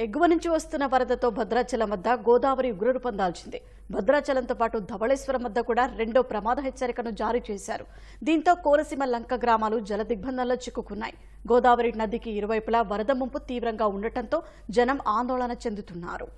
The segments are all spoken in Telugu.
ఎగువ నుంచి వస్తున్న వరదతో భద్రాచలం వద్ద గోదావరి ఉగ్రరూపం దాల్చింది. భద్రాచలంతో పాటు ధవళేశ్వరం వద్ద కూడా రెండో ప్రమాద హెచ్చరికను జారీ చేశారు. దీంతో కోనసీమ లంక గ్రామాలు జల దిగ్బంధంలో చిక్కుకున్నాయి. గోదావరి నదికి ఇరువైపులా వరద ముంపు తీవ్రంగా ఉండటంతో జనం ఆందోళన చెందుతున్నారు.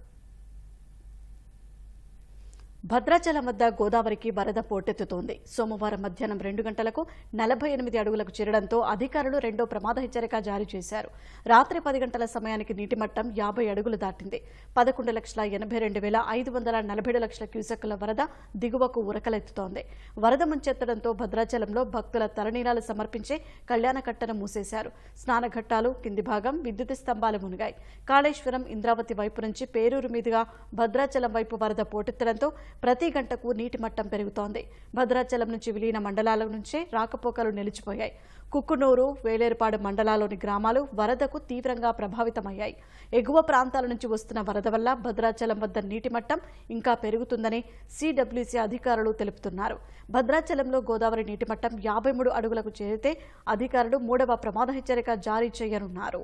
భద్రాచలం వద్ద గోదావరికి వరద పోటెత్తుతోంది. సోమవారం మధ్యాహ్నం 2 గంటలకు 48 అడుగులకు చేరడంతో అధికారులు రెండో ప్రమాద హెచ్చరిక జారీ చేశారు. రాత్రి 10 గంటల సమయానికి నీటి మట్టం 50 అడుగులు దాటింది. 11,82,547 క్యూసెక్కుల వరద దిగువకు ఉరకలెత్తుతోంది. వరద ముంచెత్తడంతో భద్రాచలంలో భక్తుల తలనీలాలు సమర్పించే కళ్యాణకట్టను మూసేశారు. స్నానఘట్టాలు, కింది భాగం, విద్యుత్ స్తంభాలు మునిగాయి. కాళేశ్వరం, ఇంద్రావతి వైపు నుంచి పేరూరు మీదుగా భద్రాచలం వైపు వరద పోటెత్తడంతో ప్రతి గంటకు నీటి మట్టం పెరుగుతోంది. భద్రాచలం నుంచి విలీన మండలాల నుంచే రాకపోకలు నిలిచిపోయాయి. కుక్కునూరు, వేలేరుపాడు మండలాల్లోని గ్రామాలు వరదకు తీవ్రంగా ప్రభావితమయ్యాయి. ఎగువ ప్రాంతాల నుంచి వస్తున్న వరద వల్ల భద్రాచలం వద్ద నీటి మట్టం ఇంకా పెరుగుతుందని సిడబ్ల్యూసీ అధికారులు తెలుపుతున్నారు. భద్రాచలంలో గోదావరి నీటి మట్టం 53 అడుగులకు చేరితే అధికారులు 3వ ప్రమాద హెచ్చరిక జారీ చేయనున్నారు.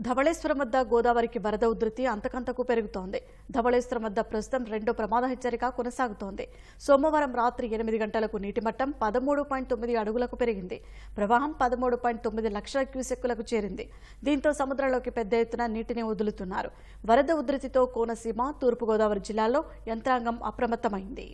ధవళేశ్వరం వద్ద గోదావరికి వరద ఉధృతి అంతకంతకు పెరుగుతోంది. ధవళేశ్వరం వద్ద ప్రస్తుతం రెండో ప్రమాద హెచ్చరిక కొనసాగుతోంది. సోమవారం రాత్రి 8 గంటలకు నీటి మట్టం 13.9 అడుగులకు పెరిగింది. ప్రవాహం 13.9 లక్షల క్యూసెక్కులకు చేరింది. దీంతో సముద్రంలోకి పెద్ద ఎత్తున నీటిని వదులుతున్నారు. వరద ఉధృతితో కోనసీమ, తూర్పుగోదావరి జిల్లాల్లో యంత్రాంగం అప్రమత్తమైంది.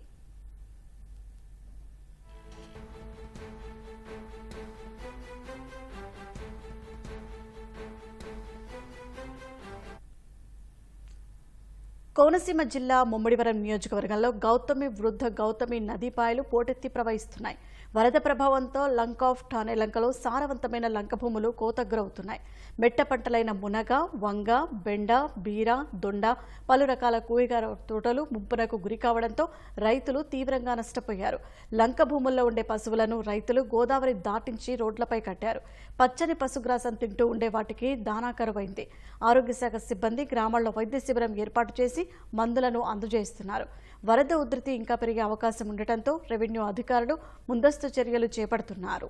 కోనసీమ జిల్లా ముమ్మడివరం నియోజకవర్గంలో గౌతమి, వృద్ధ గౌతమి నదీపాయలు పోటెత్తి ప్రవహిస్తున్నాయి. వరద ప్రభావంతో లంక ఆఫ్ ఠానే లంకలో సారవంతమైన లంక భూములు కోతగ్రవుతున్నాయి. మెట్ట పంటలైన మునగ, వంగ, బెండ, బీర, దొండ, పలు రకాల కూరగాయల తోటలు ముంపునకు గురి కావడంతో రైతులు తీవ్రంగా నష్టపోయారు. లంక భూముల్లో ఉండే పశువులను రైతులు గోదావరి దాటించి రోడ్లపై కట్టారు. పచ్చని పశుగ్రాసం తింటూ ఉండే వాటికి దానా కరువైంది. ఆరోగ్య శాఖ సిబ్బంది గ్రామాల్లో వైద్య శిబిరం ఏర్పాటు చేసి మందులను అందజేస్తున్నారు. వరద ఉధృతి ఇంకా పెరిగే అవకాశం ఉండటంతో రెవెన్యూ అధికారులు ముందస్తు చర్యలు చేపడుతున్నారు.